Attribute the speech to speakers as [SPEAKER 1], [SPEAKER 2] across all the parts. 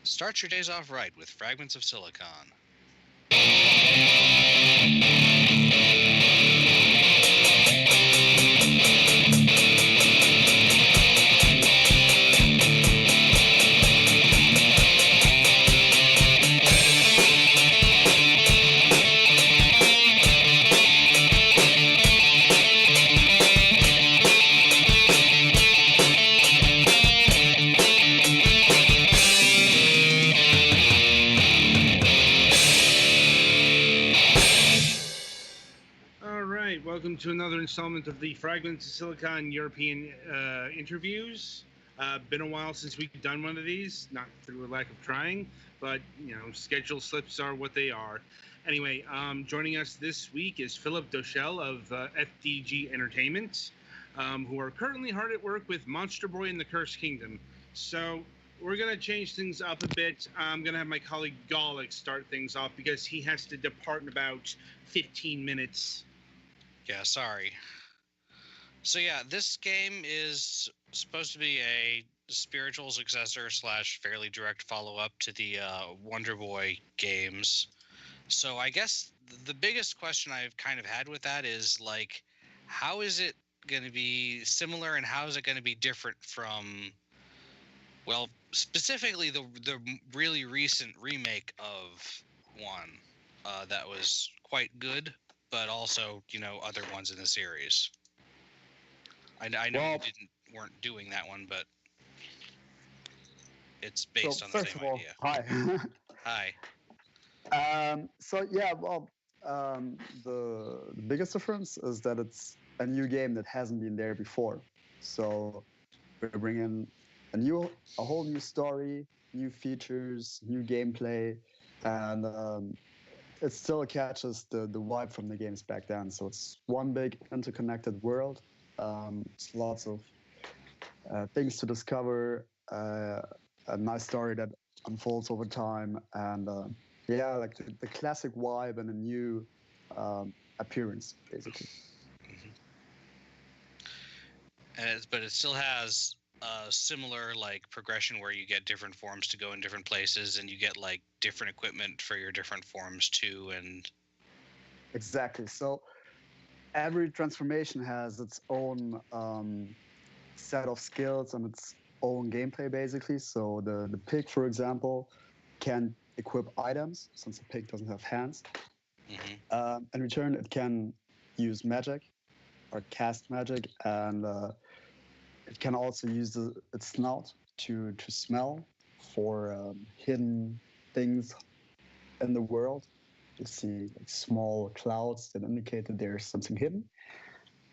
[SPEAKER 1] Start your days off right with Fragments of Silicon.
[SPEAKER 2] All right, welcome to another installment of the Fragments of Silicon European interviews. Been a while since we've done one of these, not through a lack of trying, but schedule slips are what they are. Anyway, joining us this week is Philipp Döschl of FDG Entertainment, who are currently hard at work with Monster Boy and the Cursed Kingdom. So we're going to change things up a bit. I'm going to have my colleague Gallic start things off because he has to depart in about 15 minutes.
[SPEAKER 1] Yeah, sorry. So yeah, this game is supposed to be a spiritual successor slash fairly direct follow-up to the Wonder Boy games. So I guess the biggest question I've kind of had with that is like, how is it going to be similar and how is it going to be different from, well, specifically the really recent remake of one that was quite good, but also other ones in the series. I know
[SPEAKER 3] Well,
[SPEAKER 1] you weren't doing that one, but it's based
[SPEAKER 3] so
[SPEAKER 1] on the
[SPEAKER 3] first
[SPEAKER 1] same
[SPEAKER 3] of all,
[SPEAKER 1] idea.
[SPEAKER 3] hi.
[SPEAKER 1] Hi.
[SPEAKER 3] So yeah, well, the biggest difference is that it's a new game that hasn't been there before. So we're bringing a whole new story, new features, new gameplay, and it still catches the vibe from the games back then. So it's one big interconnected world. It's lots of things to discover. A nice story that unfolds over time, and yeah, like the classic vibe and a new appearance, basically.
[SPEAKER 1] Hmm. But it still has a similar like progression where you get different forms to go in different places, and you get like different equipment for your different forms too. And
[SPEAKER 3] Exactly. So every transformation has its own set of skills and its own gameplay, basically. So the pig, for example, can equip items since the pig doesn't have hands. In return, it can use magic or cast magic, and it can also use its snout to smell for hidden things in the world. You see like small clouds that indicate that there's something hidden.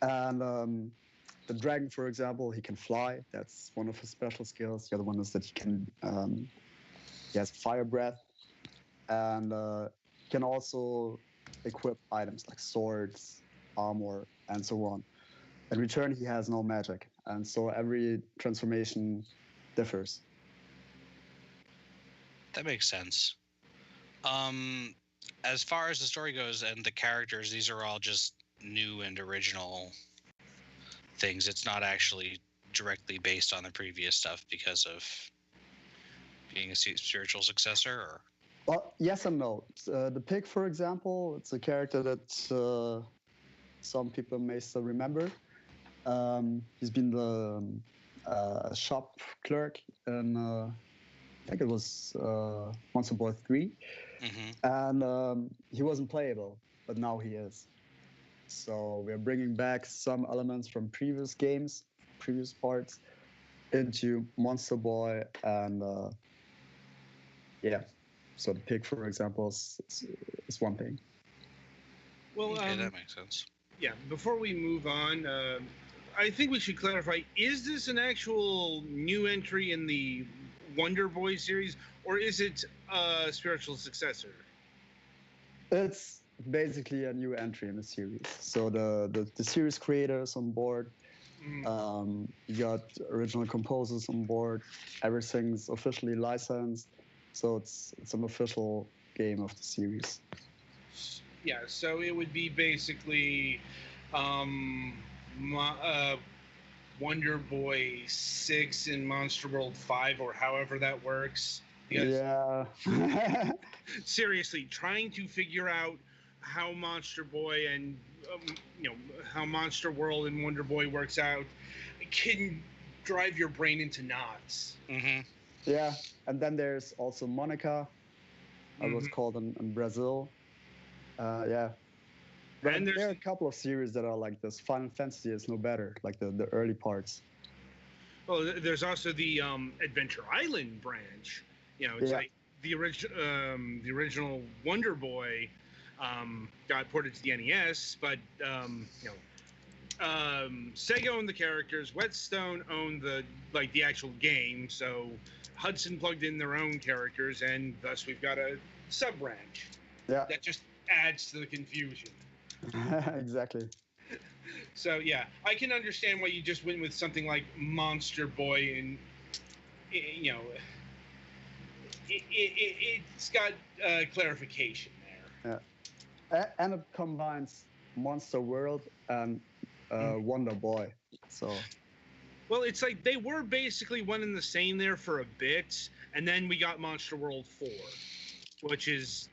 [SPEAKER 3] And the dragon, for example, he can fly. That's one of his special skills. The other one is that he has fire breath, and can also equip items like swords, armor, and so on. In return, he has no magic, and so every transformation differs.
[SPEAKER 1] that makes sense. Um, as far as the story goes and the characters, these are all just new and original things. It's not actually directly based on the previous stuff because of being a spiritual successor. Or
[SPEAKER 3] Well, yes and no. The pig, for example, it's a character that some people may still remember. He's been the shop clerk in, I think it was Monster Boy 3. And he wasn't playable, but now he is. So we're bringing back some elements from previous games, previous parts, into Monster Boy, and yeah. So the pig, for example, is one thing.
[SPEAKER 2] Well,
[SPEAKER 1] okay, that makes sense.
[SPEAKER 2] yeah, before we move on, I think we should clarify, is this an actual new entry in the Wonder Boy series, or is it a spiritual successor?
[SPEAKER 3] It's basically a new entry in the series. So the series creators on board, you got original composers on board, everything's officially licensed, so it's an official game of the series.
[SPEAKER 2] Yeah, so it would be basically um, Wonder Boy 6 in Monster World 5, or however that works, Because
[SPEAKER 3] Yeah.
[SPEAKER 2] seriously, trying to figure out how Monster Boy and how Monster World and Wonder Boy works out can drive your brain into knots.
[SPEAKER 1] Mm-hmm.
[SPEAKER 3] Yeah. And then there's also Monica, I was
[SPEAKER 2] Mhm.
[SPEAKER 3] called in Brazil. Yeah. But
[SPEAKER 2] And
[SPEAKER 3] there are a couple of series that are like this. Final Fantasy is no better, like the early parts.
[SPEAKER 2] there's also the Adventure Island branch. It's
[SPEAKER 3] Yeah.
[SPEAKER 2] like the original Wonder Boy got ported to the NES, but Sega owned the characters. Whetstone owned the actual game. So Hudson plugged in their own characters, and thus we've got a sub branch
[SPEAKER 3] Yeah.
[SPEAKER 2] that just adds to the confusion.
[SPEAKER 3] Exactly.
[SPEAKER 2] So yeah, I can understand why you just went with something like Monster Boy, and it's got clarification there.
[SPEAKER 3] Yeah. And it combines Monster World and Wonder Boy. So
[SPEAKER 2] Well, it's like they were basically one and the same there for a bit, and then we got Monster World 4, which is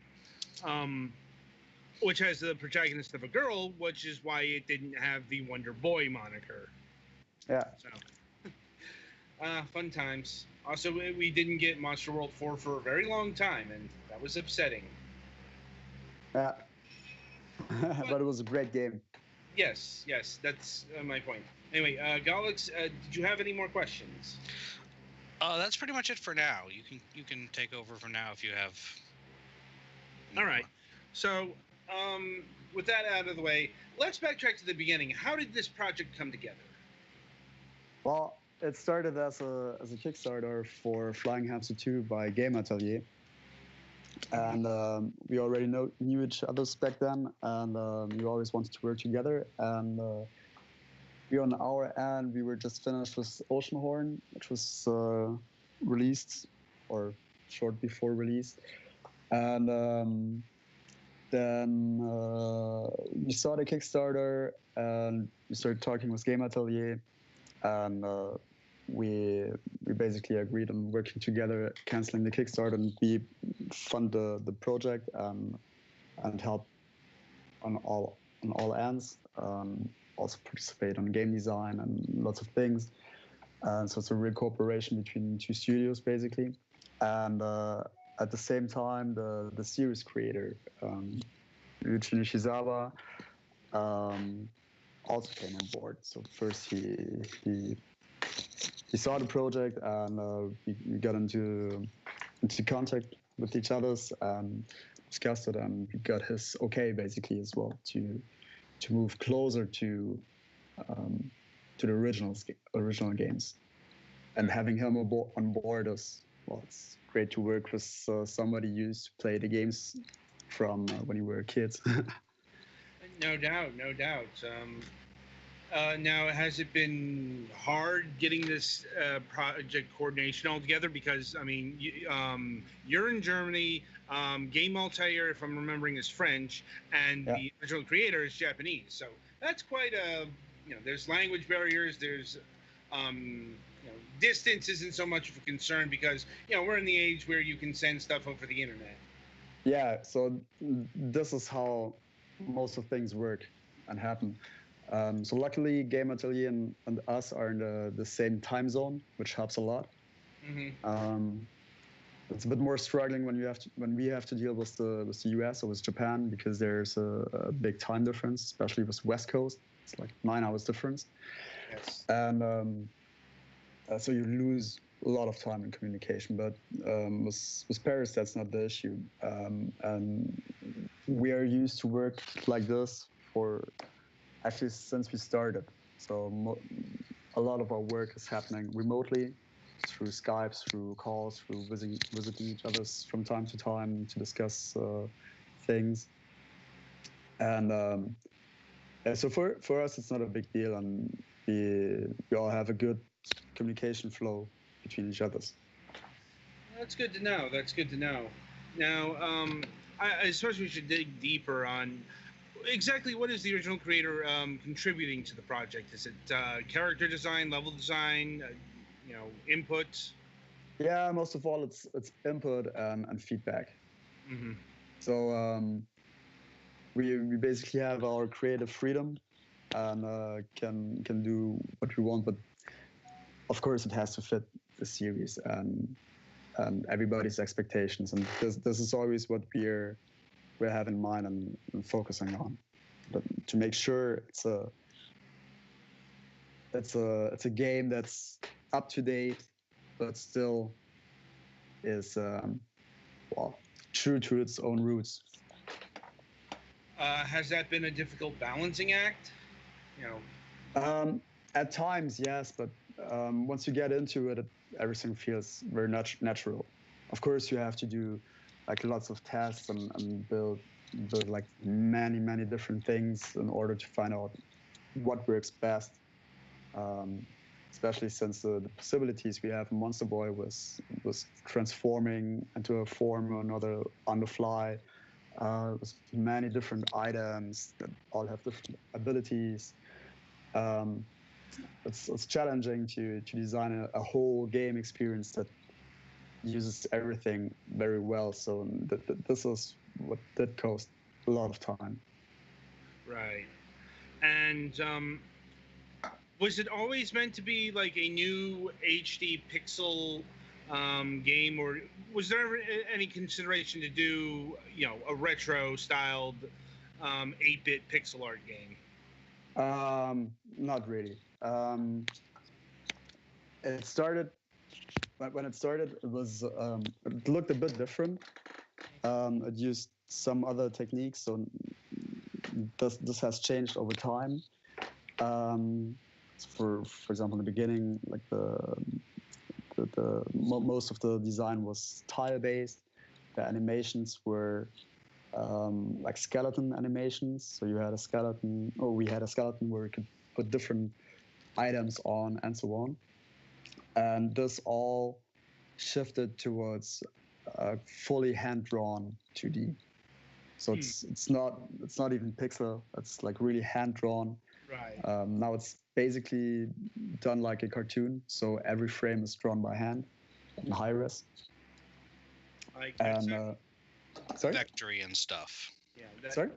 [SPEAKER 2] which has the protagonist of a girl, which is why it didn't have the Wonder Boy moniker.
[SPEAKER 3] yeah.
[SPEAKER 2] So fun times. Also, we didn't get Monster World 4 for a very long time, and that was upsetting.
[SPEAKER 3] Yeah. But it was a great game.
[SPEAKER 2] Yes, that's my point. Anyway, Galix, did you have any more questions?
[SPEAKER 1] That's pretty much it for now. You can take over for now if you have.
[SPEAKER 2] All right. So, with that out of the way, let's backtrack to the beginning. How did this project come together?
[SPEAKER 3] Well, it started as a Kickstarter for Flying Hamster 2 by Game Atelier. And we already knew each other back then, and we always wanted to work together. And we, on our end, we were just finished with Oceanhorn, which was released or short before release. And then we saw the Kickstarter, and we started talking with Game Atelier, and we basically agreed on working together, canceling the Kickstarter, and we fund the project and help on all ends. Also participate on game design and lots of things. And so it's a real cooperation between two studios, basically. And at the same time, the series creator, Yuichi Nishizawa, also came on board. So first he saw the project, and we got into contact with each other and discussed it, and we got his okay basically as well to move closer to the original games. And having him on board is, well, it's great to work with somebody who used to play the games from when you were a kid.
[SPEAKER 2] No doubt, no doubt. Now, has it been hard getting this project coordination all together? Because, I mean, you're in Germany, Game Altair, if I'm remembering, is French, and
[SPEAKER 3] Yeah.
[SPEAKER 2] the original creator is Japanese. So that's quite a, there's language barriers, there's, distance isn't so much of a concern because, we're in the age where you can send stuff over the internet.
[SPEAKER 3] Yeah, so this is how most of things work and happen. So luckily, Game Atelier and us are in the same time zone, which helps a lot.
[SPEAKER 2] Mm-hmm.
[SPEAKER 3] It's a bit more struggling when we have to deal with the US or with Japan, because there's a big time difference, especially with West Coast. It's like 9 hours difference.
[SPEAKER 2] Yes.
[SPEAKER 3] And so you lose a lot of time in communication. But with Paris, that's not the issue. And we are used to work like this for actually since we started. So a lot of our work is happening remotely, through Skype, through calls, through visiting each other from time to time to discuss things. And so for us, it's not a big deal, and we all have a good communication flow between each others.
[SPEAKER 2] That's good to know. That's good to know. Now, I suppose we should dig deeper on exactly what is the original creator contributing to the project. Is it character design, level design, input?
[SPEAKER 3] Yeah, most of all, it's input and feedback.
[SPEAKER 2] Mm-hmm.
[SPEAKER 3] So we basically have our creative freedom and can do what we want, but of course it has to fit the series and everybody's expectations. And this is always what we have in mind and focusing on, but to make sure it's a game that's up to date, but still is well true to its own roots.
[SPEAKER 2] Has that been a difficult balancing act? You know.
[SPEAKER 3] At times, yes, but once you get into it, everything feels very natural. Of course, you have to do like lots of tests and build like many different things in order to find out what works best. Um, Especially since the possibilities we have in Monster Boy was transforming into a form or another on the fly. With many different items that all have different abilities. Um, it's challenging to design a whole game experience that uses everything very well. So this is what did cost a lot of time.
[SPEAKER 2] Right. And was it always meant to be like a new HD pixel game, or was there ever any consideration to do, a retro styled 8-bit pixel art game?
[SPEAKER 3] Not really. It started when it started. It looked a bit different. It used some other techniques, so this has changed over time. Um, for example, in the beginning, like most of the design was tile based. The animations were like skeleton animations. So you had a skeleton, or we had a skeleton where we could put different items on and so on. And this all shifted towards fully hand drawn 2D. So it's not even pixel. It's like really hand drawn.
[SPEAKER 2] Right.
[SPEAKER 3] Now it's basically done like a cartoon. So every frame is drawn by hand in high res.
[SPEAKER 2] Like
[SPEAKER 3] And sorry,
[SPEAKER 1] Vectory and stuff.
[SPEAKER 2] yeah,
[SPEAKER 3] sorry.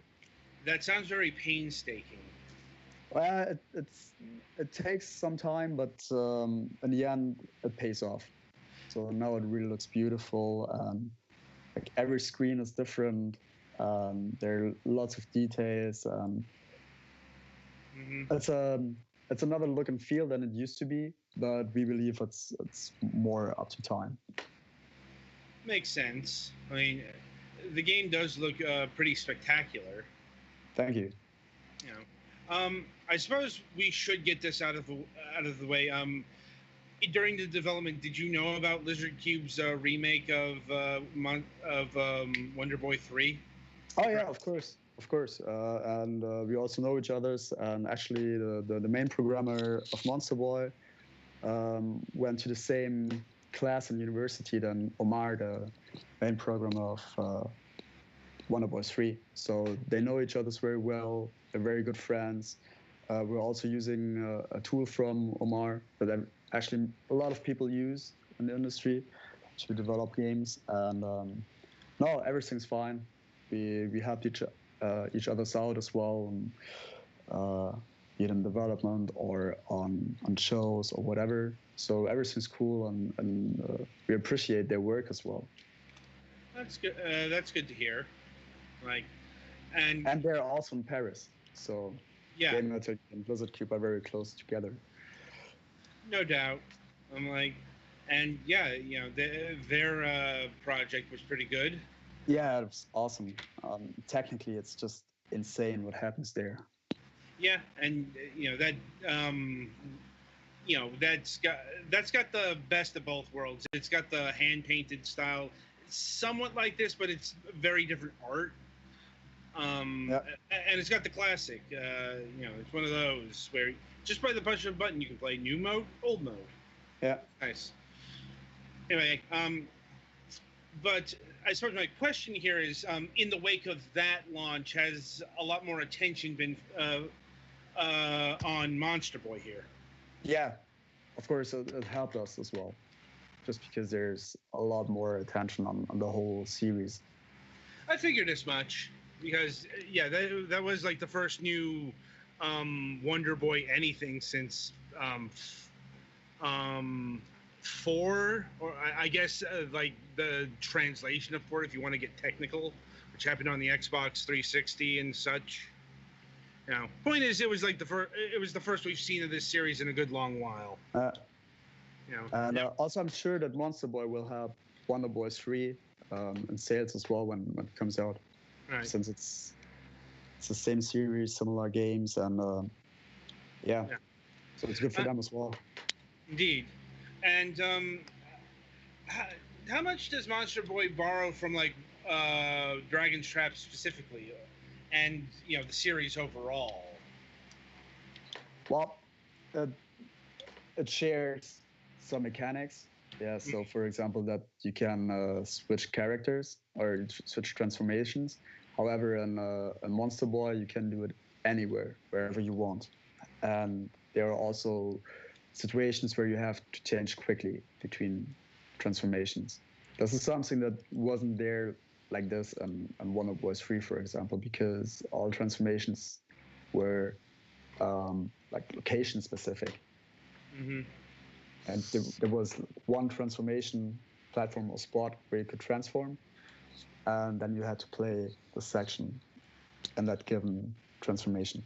[SPEAKER 2] that sounds very painstaking.
[SPEAKER 3] Well, it takes some time, but in the end, it pays off. So now it really looks beautiful. Like every screen is different. There are lots of details.
[SPEAKER 2] Hmm.
[SPEAKER 3] It's another look and feel than it used to be, but we believe it's more up to time.
[SPEAKER 2] Makes sense. I mean, the game does look pretty spectacular.
[SPEAKER 3] Thank you.
[SPEAKER 2] You know, I suppose we should get this out of the way. During the development, did you know about Lizard Cube's remake of Wonder Boy 3?
[SPEAKER 3] Oh yeah, of course. And we also know each others. And actually, the main programmer of Monster Boy went to the same class in university than Omar, the main programmer of Wonder Boy 3. So they know each other very well. They're very good friends. We're also using a tool from Omar that actually a lot of people use in the industry to develop games. And no, everything's fine. We helped each other's out as well, and, be it in development or on shows or whatever. So everything's cool, and we appreciate their work as well.
[SPEAKER 2] That's good. That's good to hear. Like, and
[SPEAKER 3] And they're also in Paris, so
[SPEAKER 2] yeah,
[SPEAKER 3] Game Magic and Blizzard Cube are very close together.
[SPEAKER 2] no doubt. I'm like, and yeah, their project was pretty good.
[SPEAKER 3] Yeah, it's awesome. Technically, it's just insane what happens there.
[SPEAKER 2] Yeah, and that that's got the best of both worlds. It's got the hand painted style, somewhat like this, but it's very different art.
[SPEAKER 3] Yeah.
[SPEAKER 2] And it's got the classic. It's one of those where just by the push of a button you can play new mode, old mode.
[SPEAKER 3] Yeah.
[SPEAKER 2] Nice. Anyway, but I suppose my question here is, in the wake of that launch, has a lot more attention been on Monster Boy here?
[SPEAKER 3] Yeah, of course, it helped us as well. just because there's a lot more attention on the whole series.
[SPEAKER 2] I figured as much because yeah, that was like the first new Wonder Boy anything since um, 4, or I guess like the translation of 4, if you want to get technical, which happened on the Xbox 360 and such. You know, point is, it was like the first. It was the first we've seen of this series in a good long while. You know,
[SPEAKER 3] And also, I'm sure that Monster Boy will have Wonder Boy 3 in sales as well when it comes out,
[SPEAKER 2] right.
[SPEAKER 3] since it's the same series, similar games, and yeah, so it's good for them as well.
[SPEAKER 2] Indeed. And how much does Monster Boy borrow from like Dragon's Trap specifically, and you know the series overall?
[SPEAKER 3] Well, it shares some mechanics. Yeah, so for example, that you can switch characters or switch transformations. However, in Monster Boy, you can do it anywhere, wherever you want. And there are also situations where you have to change quickly between transformations. This is something that wasn't there like this in Wonder Boy 3, for example, because all transformations were like location specific.
[SPEAKER 2] Mm-hmm.
[SPEAKER 3] And there was one transformation platform or spot where you could transform, and then you had to play the section in that given transformation.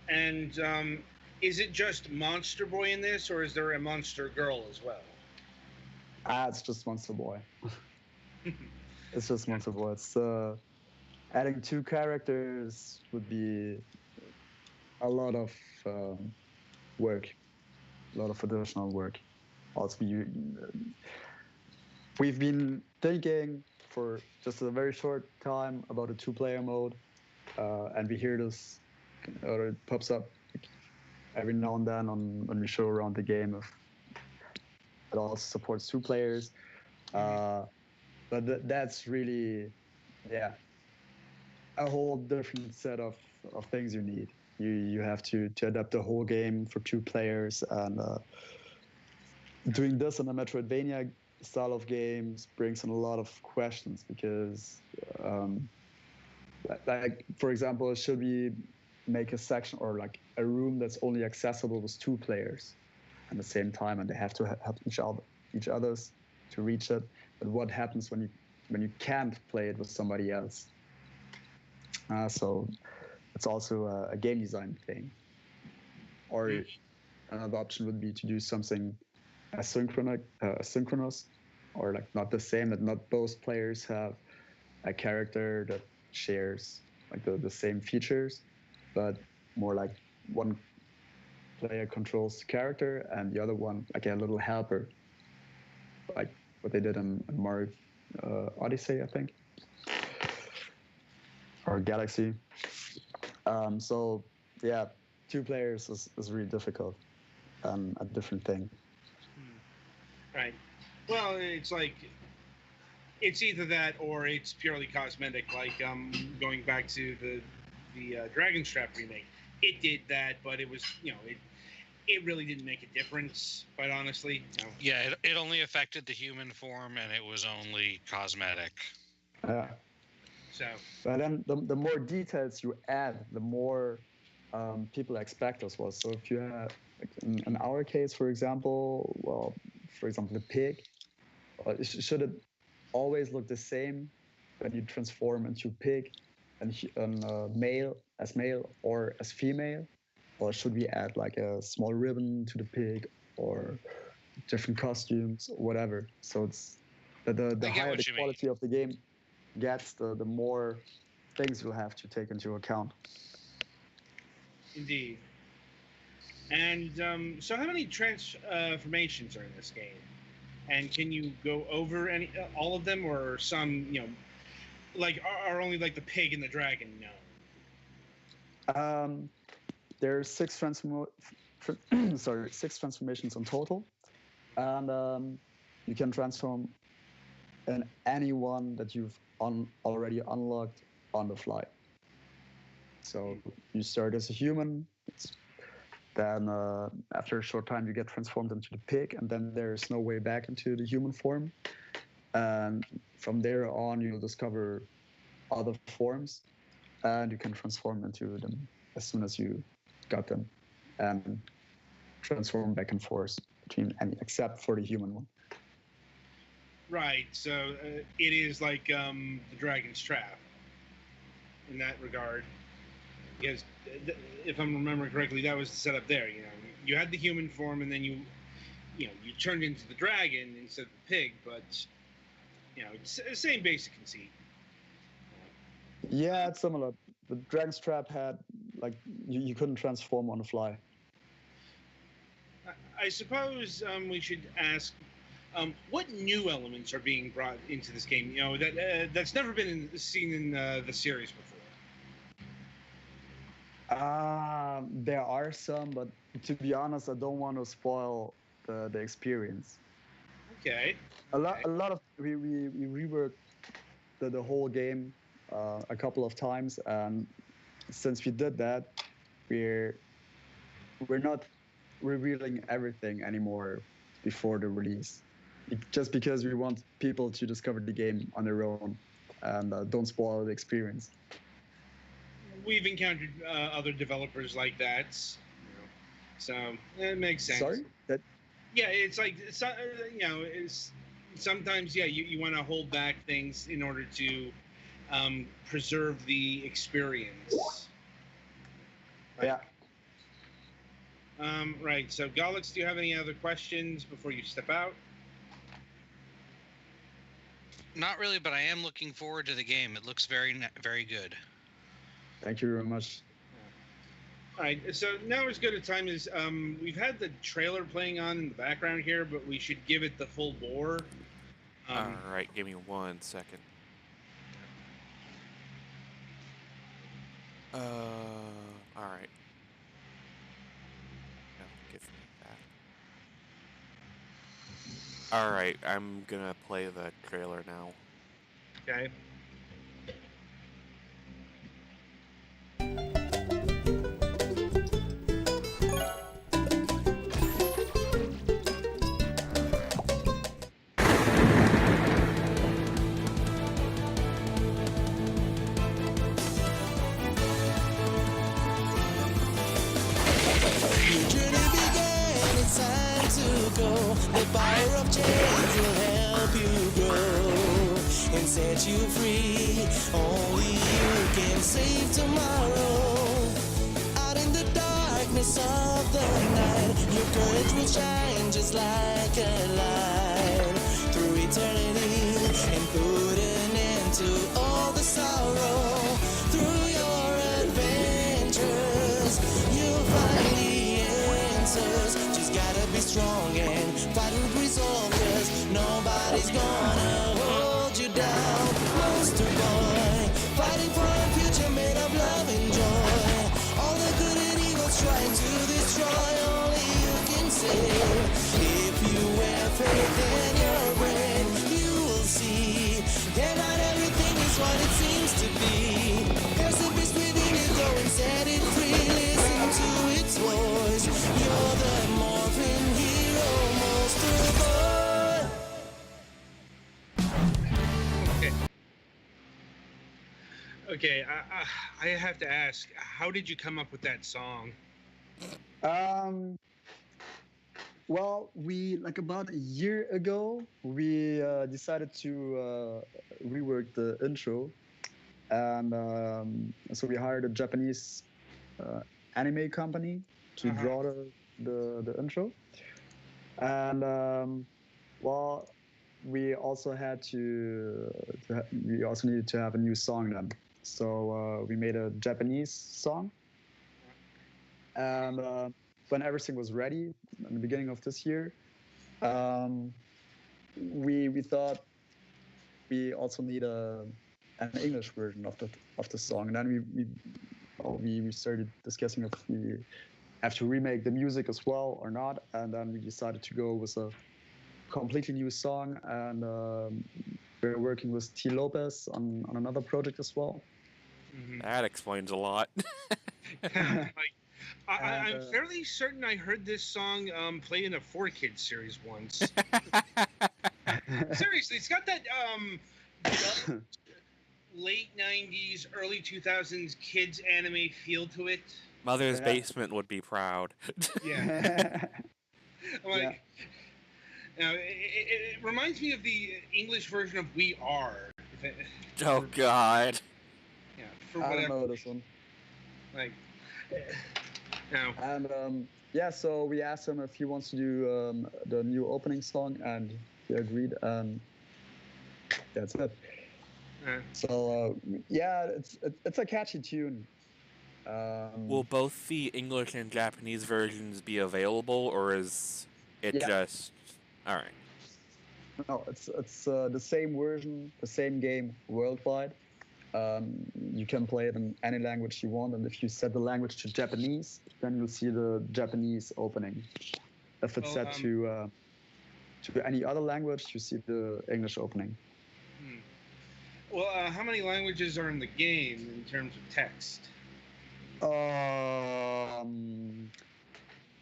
[SPEAKER 2] And is it just Monster Boy in this, or is there a Monster Girl as well?
[SPEAKER 3] It's just Monster Boy. It's just Monster Boy. It's adding 2 characters would be a lot of work, a lot of additional work. Also, we've been thinking for just a very short time about a 2-player mode, and we hear this, or it pops up every now and then when we show around the game. If it also supports 2 players, but that's really, yeah, a whole different set of things you need. You have to adapt the whole game for 2 players, and doing this in a Metroidvania style of games brings in a lot of questions because, like for example, should we make a section or like a room that's only accessible with 2 players at the same time, and they have to help each other's to reach it? But what happens when you can't play it with somebody else? So it's also a game design thing. Or another option would be to do something asynchronous, or like not the same, that not both players have a character that shares like the same features, but more like one player controls the character and the other one like a little helper, like what they did in Mario Odyssey, I think, or Galaxy. So yeah, 2 players is really difficult and a different thing.
[SPEAKER 2] Right. Well, it's like it's either that or it's purely cosmetic. Like going back to the Dragon's Trap remake, it did that, but it was it really didn't make a difference. Quite honestly. No.
[SPEAKER 1] Yeah, it only affected the human form, and it was only cosmetic.
[SPEAKER 3] Yeah.
[SPEAKER 2] So.
[SPEAKER 3] But then the more details you add, the more people expect as well. So if you have, like in our case, for example, the pig, should it always look the same when you transform into pig and male or as female? Or should we add like a small ribbon to the pig or different costumes or whatever? So it's the higher the quality of the game gets, the more things you'll have to take into account.
[SPEAKER 2] Indeed. And so how many transformations are in this game? And can you go over all of them, or some, like are only like the pig and the dragon known?
[SPEAKER 3] There are 6 transformations in total, and you can transform in anyone that you've already unlocked on the fly. So you start as a human. It's Then after a short time, you get transformed into the pig, and then there's no way back into the human form. And from there on, you'll discover other forms, and you can transform into them as soon as you got them, and transform back and forth between any, except for the human one.
[SPEAKER 2] Right. So it is like the Dragon's Trap in that regard, because if I'm remembering correctly, that was the setup there. You know, you had the human form, and then you turned into the dragon instead of the pig, but it's the same basic conceit.
[SPEAKER 3] Yeah, it's similar. The Dragon's Trap had like you couldn't transform on the fly.
[SPEAKER 2] I suppose we should ask what new elements are being brought into this game. You know that's never been seen in the series before.
[SPEAKER 3] There are some, but to be honest, I don't want to spoil the experience.
[SPEAKER 2] Okay.
[SPEAKER 3] A lot of we reworked the whole game a couple of times, and since we did that, we're not revealing everything anymore before the release, just because we want people to discover the game on their own and don't spoil the experience.
[SPEAKER 2] We've encountered other developers like that, so it makes sense.
[SPEAKER 3] Sorry?
[SPEAKER 2] Yeah, it's like it's sometimes you want to hold back things in order to preserve the experience.
[SPEAKER 3] Right?
[SPEAKER 2] Yeah. Right. So, Galix, do you have any other questions before you step out?
[SPEAKER 1] Not really, but I am looking forward to the game. It looks very good.
[SPEAKER 3] Thank you very much.
[SPEAKER 2] All right, so now as good a time as we've had the trailer playing on in the background here, but we should give it the full bore.
[SPEAKER 4] All right, give me 1 second. All right. No, give me that. All right, I'm gonna play the trailer now.
[SPEAKER 2] Okay.
[SPEAKER 5] The power of change will help you grow and set you free. Only you can save tomorrow. Out in the darkness of the night, your courage will shine just like a light through eternity and put an end to all the sorrow. Through your adventures, you'll find the answers. Just gotta be strong and fight with resolve, 'cause nobody's gonna hold you down. Monster boy, fighting for a future made of love and joy. All the good and evil's trying to destroy, only you can save. If you have faith in your brain, you will see that not everything is what it seems to be. There's a beast within you, go and set it free. Listen to its voice. You're the morphin hero, monster boy.
[SPEAKER 2] Okay. I have to ask, how did you come up with that song?
[SPEAKER 3] Well, we like about a year ago, we decided to rework the intro, and so we hired a Japanese anime company to draw the intro, and well, we also had we also needed to have a new song then, so we made a Japanese song, and when everything was ready in the beginning of this year, we thought we also need an English version of the song, and then we started discussing if we have to remake the music as well or not, and then we decided to go with a completely new song, and we're working with T. Lopez on another project as well.
[SPEAKER 4] That explains a lot.
[SPEAKER 2] I'm fairly certain I heard this song played in a 4Kids series once. Seriously, it's got that late 90s, early 2000s kids anime feel to it.
[SPEAKER 4] Mother's
[SPEAKER 3] Yeah.
[SPEAKER 4] Basement would be proud.
[SPEAKER 2] Yeah. I'm
[SPEAKER 3] Yeah.
[SPEAKER 2] like, it reminds me of the English version of We Are.
[SPEAKER 4] Oh God.
[SPEAKER 2] Yeah, for
[SPEAKER 3] I don't
[SPEAKER 2] whatever.
[SPEAKER 3] know this one.
[SPEAKER 2] Like, no.
[SPEAKER 3] And yeah, so we asked him if he wants to do the new opening song, and he agreed, and that's it. So yeah, it's a catchy tune.
[SPEAKER 4] Will both the English and Japanese versions be available, or is it
[SPEAKER 3] Yeah.
[SPEAKER 4] just all right?
[SPEAKER 3] No, it's the same version, the same game worldwide. You can play it in any language you want, and if you set the language to Japanese, then you'll see the Japanese opening. If it's set to any other language, you see the English opening.
[SPEAKER 2] Well, how many languages are in the game in terms of text?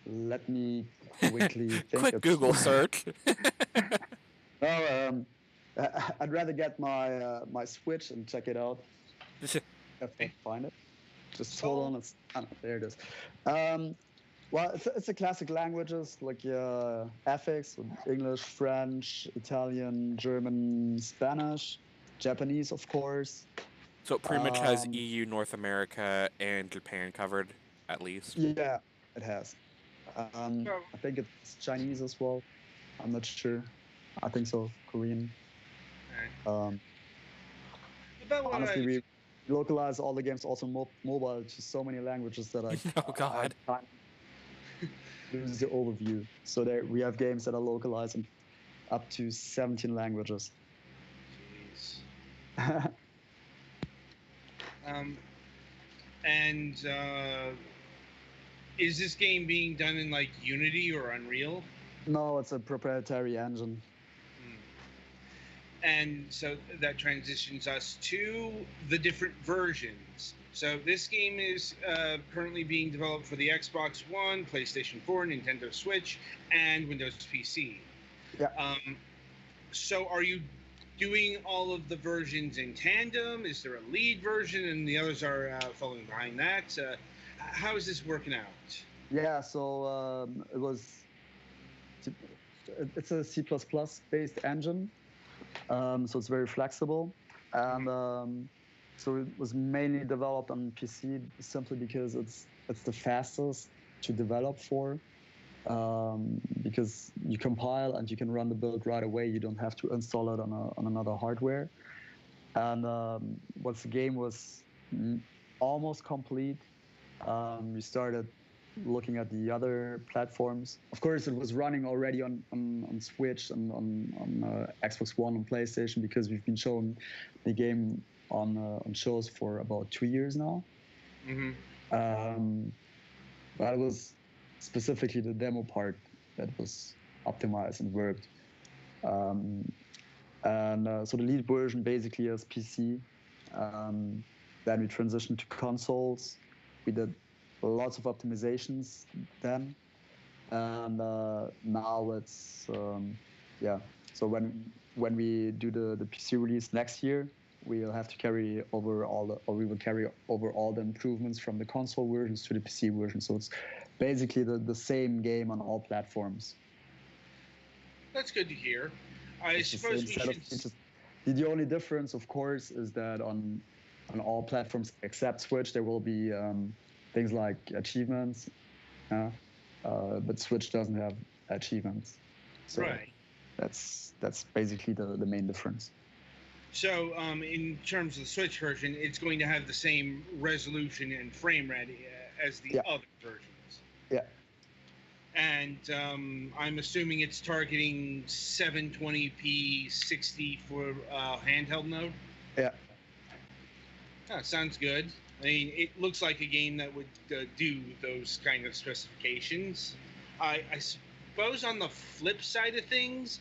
[SPEAKER 3] Let me quickly think.
[SPEAKER 4] Quick Google search.
[SPEAKER 3] No, I'd rather get my my Switch and check it out if I find it. Just hold on, there it is. Well, it's a classic languages like affix, English, French, Italian, German, Spanish, Japanese, of course.
[SPEAKER 4] So it pretty much has EU, North America, and Japan covered, at least.
[SPEAKER 3] Yeah, it has. I think it's Chinese as well. I'm not sure. I think so. Korean. Honestly, we localize all the games also mobile to so many languages that I
[SPEAKER 4] oh God.
[SPEAKER 3] can't lose the overview. So there we have games that are localized in up to 17 languages.
[SPEAKER 2] Jeez. Is this game being done in like Unity or Unreal?
[SPEAKER 3] No, it's a proprietary engine.
[SPEAKER 2] And so that transitions us to the different versions. So this game is currently being developed for the Xbox One, PlayStation 4, Nintendo Switch, and Windows PC.
[SPEAKER 3] Yeah.
[SPEAKER 2] So are you doing all of the versions in tandem? Is there a lead version and the others are following behind that? How is this working out?
[SPEAKER 3] Yeah, so it's a C++ based engine, so it's very flexible, and so it was mainly developed on PC simply because it's the fastest to develop for, because you compile and you can run the build right away. You don't have to install it on another hardware. And once the game was almost complete, we started looking at the other platforms. Of course, it was running already on Switch and on Xbox One and PlayStation, because we've been showing the game on shows for about 2 years now. But it was specifically the demo part that was optimized and worked. So the lead version basically is PC. Then we transitioned to consoles. We did lots of optimizations then, and now it's So when we do the PC release next year, we'll have to carry over we will carry over all the improvements from the console versions to the PC version. So it's basically the same game on all platforms.
[SPEAKER 2] That's good to hear. I suppose we should.
[SPEAKER 3] The only difference, of course, is that on all platforms except Switch, there will be things like achievements, but Switch doesn't have achievements. So
[SPEAKER 2] right.
[SPEAKER 3] That's basically the main difference.
[SPEAKER 2] So in terms of the Switch version, it's going to have the same resolution and frame rate as the other versions.
[SPEAKER 3] Yeah.
[SPEAKER 2] And I'm assuming it's targeting 720p 60 for handheld mode?
[SPEAKER 3] Yeah.
[SPEAKER 2] Oh, sounds good. I mean, it looks like a game that would do those kind of specifications. I suppose on the flip side of things,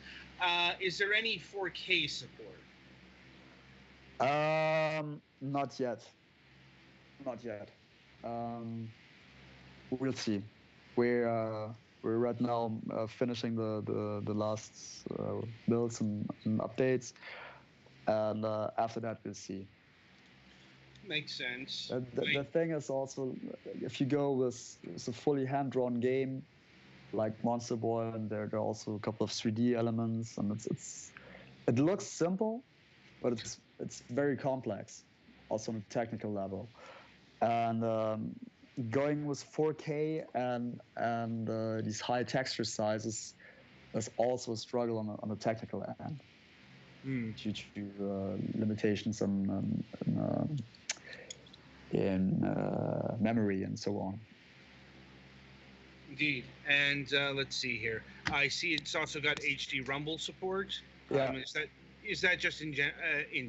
[SPEAKER 2] is there any 4K support?
[SPEAKER 3] Not yet. we'll see. We're right now finishing the last builds and updates, and after that we'll see.
[SPEAKER 2] Makes sense.
[SPEAKER 3] The thing is also, if you go with a fully hand-drawn game like Monster Boy, and there are also a couple of 3D elements, and it looks simple, but it's very complex, also on a technical level. And going with 4K and these high texture sizes is also a struggle on the technical end due to limitations in memory and so on.
[SPEAKER 2] Indeed. And let's see here. I see it's also got HD Rumble support.
[SPEAKER 3] Yeah.
[SPEAKER 2] Is that just in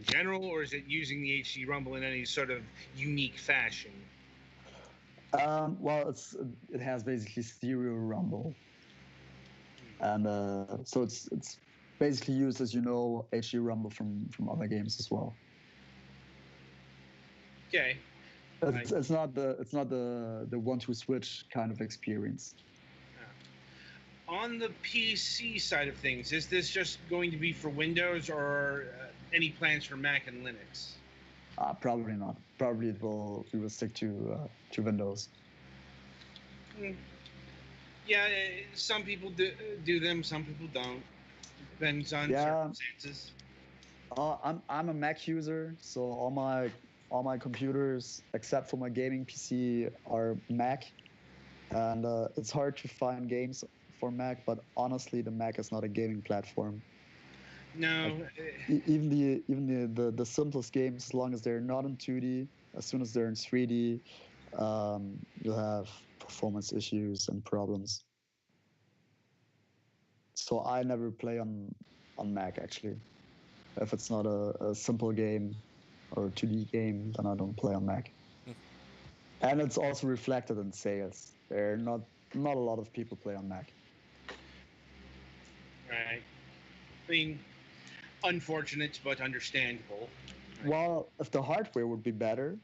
[SPEAKER 2] general, or is it using the HD Rumble in any sort of unique fashion?
[SPEAKER 3] Well, it has basically stereo rumble, and so it's basically used, as you know, HD rumble from other games as well.
[SPEAKER 2] Okay.
[SPEAKER 3] It's not the 1-2 switch kind of experience.
[SPEAKER 2] On the PC side of things, is this just going to be for Windows, or any plans for Mac and Linux?
[SPEAKER 3] Probably not. Probably we will stick to Windows.
[SPEAKER 2] Yeah, some people do them, some people don't. Depends on circumstances.
[SPEAKER 3] I'm a Mac user, so all my computers except for my gaming PC are Mac, and it's hard to find games for Mac. But honestly, the Mac is not a gaming platform.
[SPEAKER 2] No.
[SPEAKER 3] Even the simplest games, as long as they're not in 2D, as soon as they're in 3D, you'll have performance issues and problems. So I never play on Mac, actually. If it's not a simple game or a 2D game, then I don't play on Mac. And it's also reflected in sales. There are not a lot of people play on Mac.
[SPEAKER 2] Right. I mean, unfortunate but understandable.
[SPEAKER 3] Right. Well, if the hardware would be better,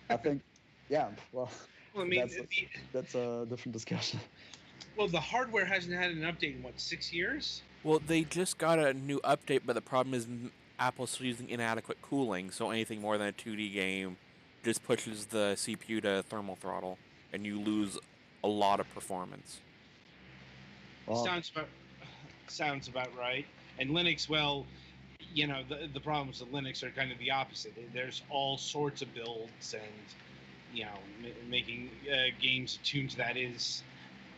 [SPEAKER 3] I think, yeah. Well,
[SPEAKER 2] I mean,
[SPEAKER 3] that's a different discussion.
[SPEAKER 2] Well, the hardware hasn't had an update in, what, 6 years?
[SPEAKER 4] Well, they just got a new update, but the problem is Apple's still using inadequate cooling, so anything more than a 2D game just pushes the CPU to thermal throttle, and you lose a lot of performance.
[SPEAKER 2] Well, sounds about right. And Linux, well, you know, the problems with Linux are kind of the opposite. There's all sorts of builds, and, you know, making games attuned to that is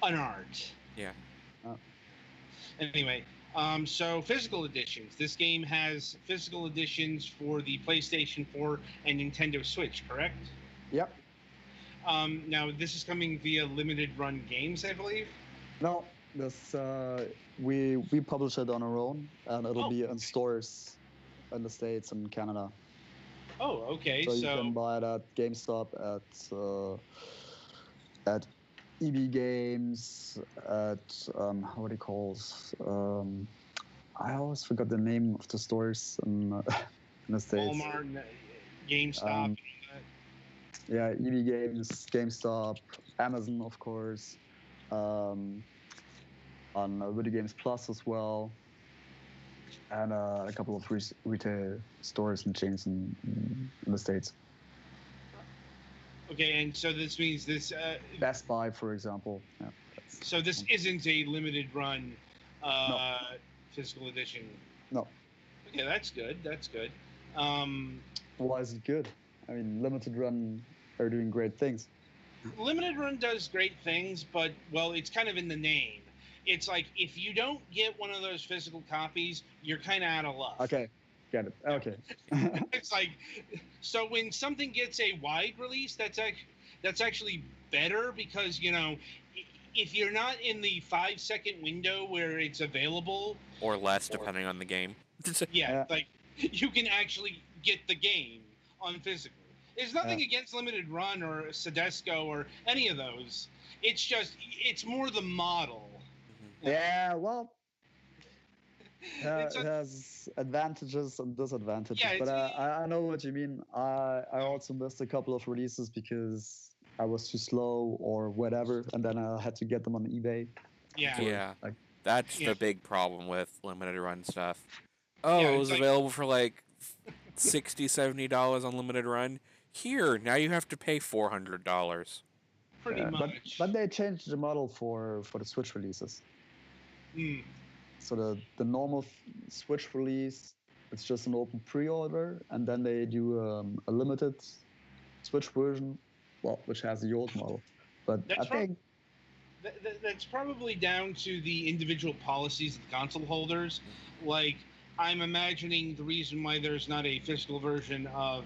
[SPEAKER 2] an art.
[SPEAKER 4] Yeah.
[SPEAKER 2] Anyway, so physical editions. This game has physical editions for the PlayStation 4 and Nintendo Switch, correct?
[SPEAKER 3] Yep.
[SPEAKER 2] Now, this is coming via limited run games, I believe?
[SPEAKER 3] No, this we publish it on our own, and it'll be in stores in the States and Canada.
[SPEAKER 2] Oh, okay.
[SPEAKER 3] So you can buy it at GameStop, at EB Games, at what do you call it? I always forgot the name of the stores in the States.
[SPEAKER 2] Walmart, GameStop.
[SPEAKER 3] Yeah, EB Games, GameStop, Amazon, of course, on Video Games Plus as well, and a couple of retail stores and chains in the States.
[SPEAKER 2] Okay, and so this means this...
[SPEAKER 3] Best Buy, for example. Yeah,
[SPEAKER 2] so this isn't a limited run physical edition?
[SPEAKER 3] No.
[SPEAKER 2] Okay, that's good. That's good.
[SPEAKER 3] Why is it good? I mean, limited run are doing great things.
[SPEAKER 2] Limited run does great things, but, well, it's kind of in the name. It's like, if you don't get one of those physical copies, you're kind of out of luck.
[SPEAKER 3] Okay. Get it. Okay.
[SPEAKER 2] It's like, so when something gets a wide release, that's actually better, because, you know, if you're not in the 5-second window where it's available,
[SPEAKER 4] or less, depending on the game.
[SPEAKER 2] Yeah, like, you can actually get the game on physical. There's nothing against limited run or Sedesco or any of those. It's just, it's more the model.
[SPEAKER 3] Yeah, well, it has advantages and disadvantages, but I know what you mean. I also missed a couple of releases because I was too slow or whatever, and then I had to get them on eBay.
[SPEAKER 2] Yeah.
[SPEAKER 4] Yeah,
[SPEAKER 3] Like,
[SPEAKER 4] that's
[SPEAKER 2] Yeah.
[SPEAKER 4] the big problem with limited run stuff.
[SPEAKER 2] Yeah,
[SPEAKER 4] Oh, it
[SPEAKER 2] it's
[SPEAKER 4] was
[SPEAKER 2] like-
[SPEAKER 4] available for like $60, $70 on limited run. Here, now you have to pay $400.
[SPEAKER 2] pretty
[SPEAKER 3] but
[SPEAKER 2] much.
[SPEAKER 3] they changed the model for the Switch releases.
[SPEAKER 2] Mm.
[SPEAKER 3] So the normal Switch release, it's just an open pre-order, and then they do a limited Switch version, well, which has the old model. But
[SPEAKER 2] That's
[SPEAKER 3] I think
[SPEAKER 2] That's probably down to the individual policies of the console holders. Like, I'm imagining the reason why there's not a physical version of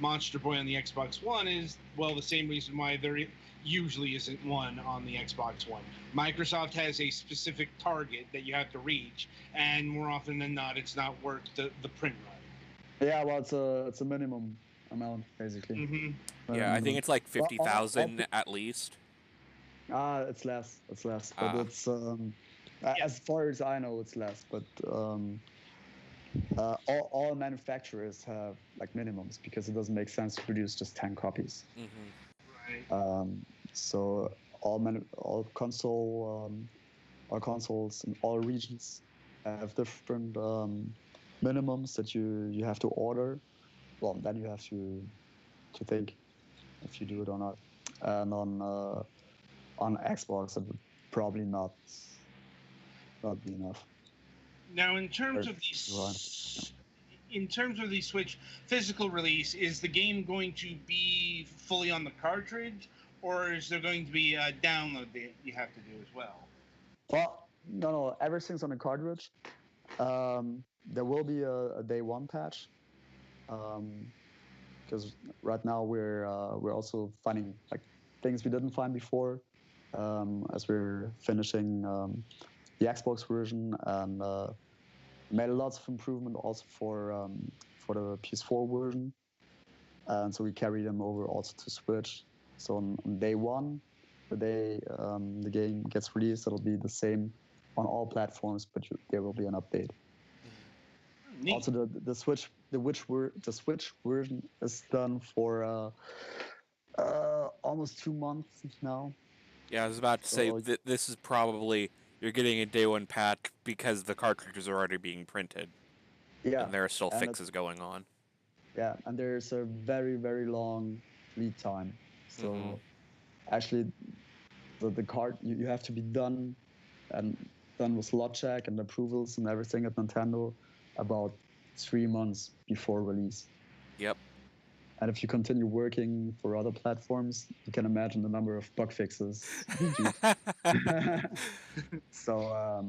[SPEAKER 2] Monster Boy on the Xbox One is, well, the same reason why there usually isn't one on the Xbox One. Microsoft has a specific target that you have to reach, and more often than not, it's not worth the print run.
[SPEAKER 3] yeah, well, it's a minimum amount basically.
[SPEAKER 2] Mm-hmm.
[SPEAKER 4] Yeah, I think it's like
[SPEAKER 3] Well,
[SPEAKER 4] 50,000 at least.
[SPEAKER 3] It's less. It's less, but
[SPEAKER 4] Ah.
[SPEAKER 3] it's as far as I know, it's less. But all manufacturers have like minimums because it doesn't make sense to produce just 10 copies.
[SPEAKER 4] Mm-hmm.
[SPEAKER 2] Right.
[SPEAKER 3] So all consoles in all regions have different minimums that you have to order. Well, then you have to think if you do it or not. And on Xbox, it would probably not be enough.
[SPEAKER 2] Now, in terms
[SPEAKER 3] Or-
[SPEAKER 2] of the Switch physical release, is the game going to be fully on the cartridge, or is there going to be a download that you have to do as well?
[SPEAKER 3] Well, no, everything's on the cartridge. There will be a day one patch, because right now we're also finding like things we didn't find before, as we're finishing the Xbox version, and made lots of improvement also for the PS4 version, and so we carry them over also to Switch. So on day one, the day the game gets released, it'll be the same on all platforms, but there will be an update.
[SPEAKER 2] Neat.
[SPEAKER 3] Also, the Switch version is done for almost 2 months now.
[SPEAKER 4] Yeah, I was about to say
[SPEAKER 3] So-
[SPEAKER 4] that this is probably you're getting a day one patch because the cartridges are already being printed
[SPEAKER 3] Yeah,
[SPEAKER 4] and there are still
[SPEAKER 3] and
[SPEAKER 4] fixes going on.
[SPEAKER 3] yeah, and there's a very very long lead time. So
[SPEAKER 4] Mhm.
[SPEAKER 3] actually, the card you have to be done with lot check and approvals and everything at Nintendo about 3 months before release.
[SPEAKER 4] Yep.
[SPEAKER 3] And if you continue working for other platforms, you can imagine the number of bug fixes. So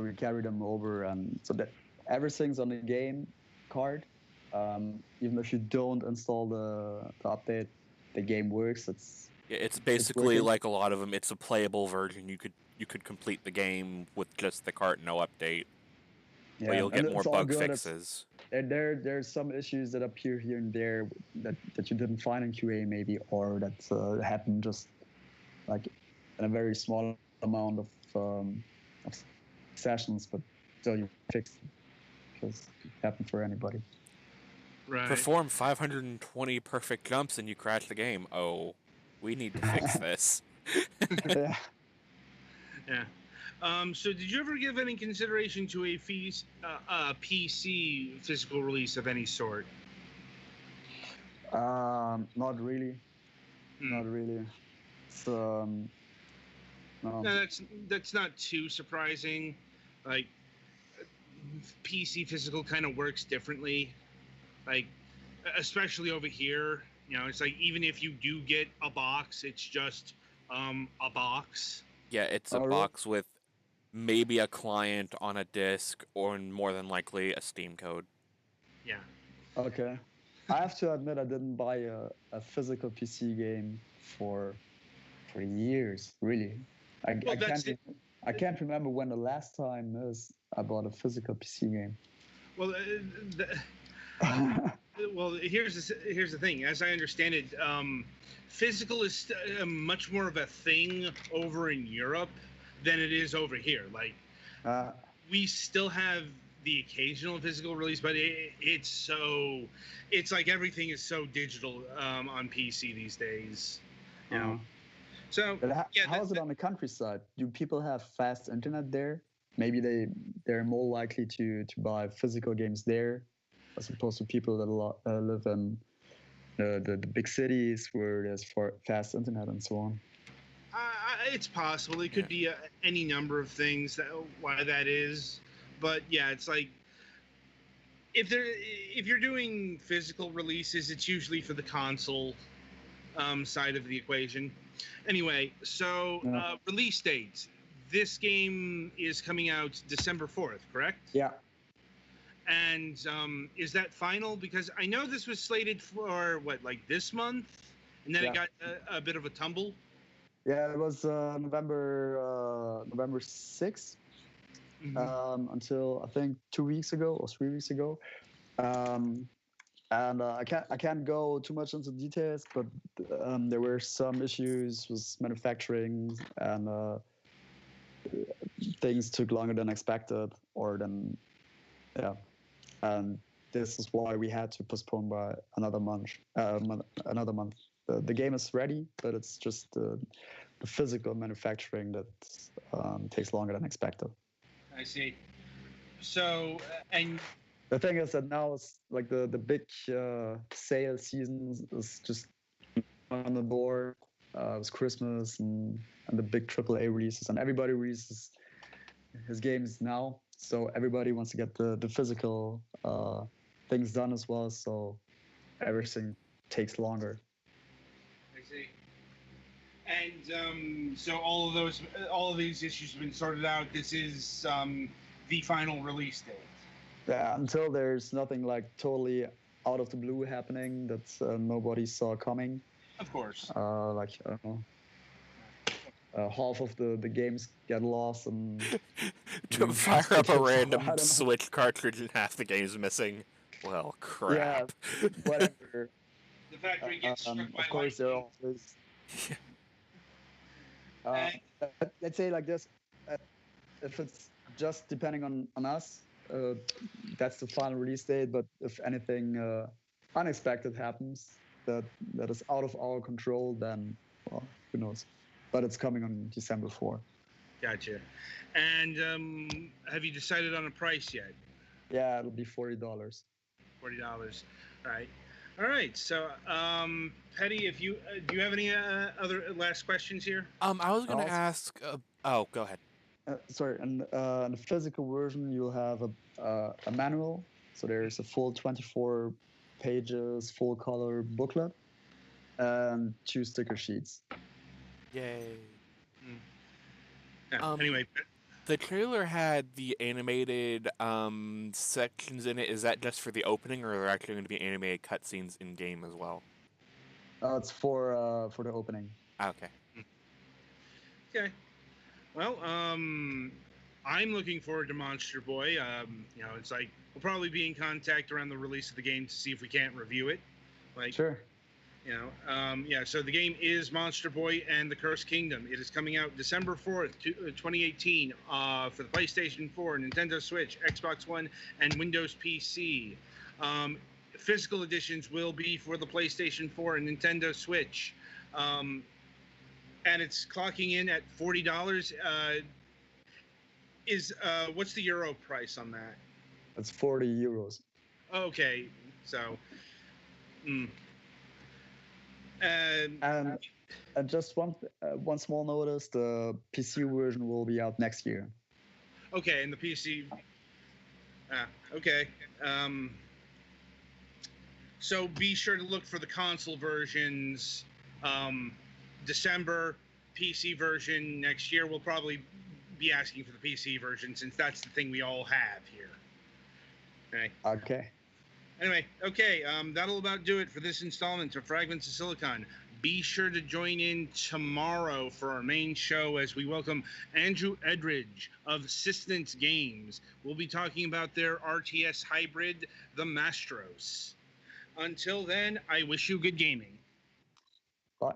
[SPEAKER 3] we carry them over, and so that everything's on the game card. Even if you don't install the update, the game works.
[SPEAKER 4] Yeah, it's basically
[SPEAKER 3] working.
[SPEAKER 4] like a lot of them. It's a playable version. You could complete the game with just the cart, no update, but you'll
[SPEAKER 3] and
[SPEAKER 4] get more
[SPEAKER 3] it's all
[SPEAKER 4] bug
[SPEAKER 3] good.
[SPEAKER 4] fixes.
[SPEAKER 3] There's some issues that appear here and there that you didn't find in QA maybe, or that happen just like in a very small amount of sessions, but still you fix it because it happened for anybody.
[SPEAKER 2] Right.
[SPEAKER 4] Perform 520 perfect jumps and you crash the game. Oh, we need to fix this.
[SPEAKER 3] Yeah.
[SPEAKER 2] Yeah. So, did you ever give any consideration to a PC physical release of any sort?
[SPEAKER 3] Not really.
[SPEAKER 2] Hmm.
[SPEAKER 3] Not really. It's no.
[SPEAKER 2] No, that's not too surprising. Like, PC physical kind of works differently. Like, especially over here, it's like even if you do get a box, it's just a box.
[SPEAKER 4] Yeah, it's a
[SPEAKER 3] Oh, really?
[SPEAKER 4] box with maybe a client on a disc or more than likely a Steam code.
[SPEAKER 2] Yeah.
[SPEAKER 3] Okay. I have to admit I didn't buy a physical PC game for years, really. I can't remember when the last time is I bought a physical PC game.
[SPEAKER 2] Well, well, here's the thing. As I understand it, physical is much more of a thing over in Europe than it is over here. Like,
[SPEAKER 3] Uh,
[SPEAKER 2] we still have the occasional physical release, but it's like everything is so digital on PC these days. You know. So
[SPEAKER 3] But how is it on the countryside? Do people have fast internet there? Maybe they're more likely to buy physical games there, as opposed to people that live in the big cities where there's fast internet and so on.
[SPEAKER 2] It's possible. It could be any number of things why that is, but yeah, it's like if you're doing physical releases, it's usually for the console side of the equation. Anyway, so release dates. This game is coming out December 4th, correct?
[SPEAKER 3] Yeah.
[SPEAKER 2] And is that final? Because I know this was slated for like this month, and then it got a bit of a tumble.
[SPEAKER 3] Yeah, it was November 6th until I think 2 weeks ago or 3 weeks ago. And I can't go too much into details, but there were some issues with manufacturing, and things took longer than expected, and this is why we had to postpone by another month. The game is ready, but it's just the physical manufacturing that takes longer than expected.
[SPEAKER 2] I see. So, and
[SPEAKER 3] the thing is that now it's like the big sale season is just on the door. It's Christmas and the big AAA releases, and everybody releases his games now. So everybody wants to get the physical things done as well. So everything takes longer.
[SPEAKER 2] I see. And so all of these issues have been sorted out. This is the final release date.
[SPEAKER 3] Yeah, until there's nothing like totally out of the blue happening that nobody saw coming.
[SPEAKER 2] Of course.
[SPEAKER 3] Like I don't know. Half of the games get lost and
[SPEAKER 4] to fire up a random Switch cartridge and half the game's missing. Well, crap.
[SPEAKER 3] Yeah, whatever.
[SPEAKER 2] The factory gets struck by
[SPEAKER 3] of course, there are always. Let's say like this: if it's just depending on us, that's the final release date. But if anything unexpected happens that is out of our control, then well, who knows? But it's coming on December 4th.
[SPEAKER 2] Gotcha. And have you decided on a price yet?
[SPEAKER 3] Yeah, it'll be $40.
[SPEAKER 2] $40. All right. So, Petty, if you do you have any other last questions here?
[SPEAKER 4] I was going to ask. Go ahead.
[SPEAKER 3] Sorry. And in the physical version, you'll have a manual. So there's a full 24 pages, full color booklet, and 2 sticker sheets.
[SPEAKER 4] Yay.
[SPEAKER 2] Yeah, anyway,
[SPEAKER 4] the trailer had the animated sections in it. Is that just for the opening, or are there actually going to be animated cutscenes in game as well?
[SPEAKER 3] It's for the opening.
[SPEAKER 4] Okay.
[SPEAKER 2] Okay. Well, I'm looking forward to Monster Boy. It's like we'll probably be in contact around the release of the game to see if we can't review it. Like,
[SPEAKER 3] sure.
[SPEAKER 2] So the game is Monster Boy and the Cursed Kingdom. It is coming out December 4th, 2018 for the PlayStation 4, Nintendo Switch, Xbox One, and Windows PC. Physical editions will be for the PlayStation 4 and Nintendo Switch. And it's clocking in at $40. What's the euro price on that?
[SPEAKER 3] It's 40 euros.
[SPEAKER 2] Okay, so...
[SPEAKER 3] And just one small notice: the PC version will be out next year.
[SPEAKER 2] Okay, and the PC. Okay. So be sure to look for the console versions. December, PC version next year. We'll probably be asking for the PC version since that's the thing we all have here. Okay.
[SPEAKER 3] Okay.
[SPEAKER 2] Anyway, okay, that'll about do it for this installment of Fragments of Silicon. Be sure to join in tomorrow for our main show as we welcome Andrew Edridge of Sistance Games. We'll be talking about their RTS hybrid, the Mastros. Until then, I wish you good gaming.
[SPEAKER 3] Bye.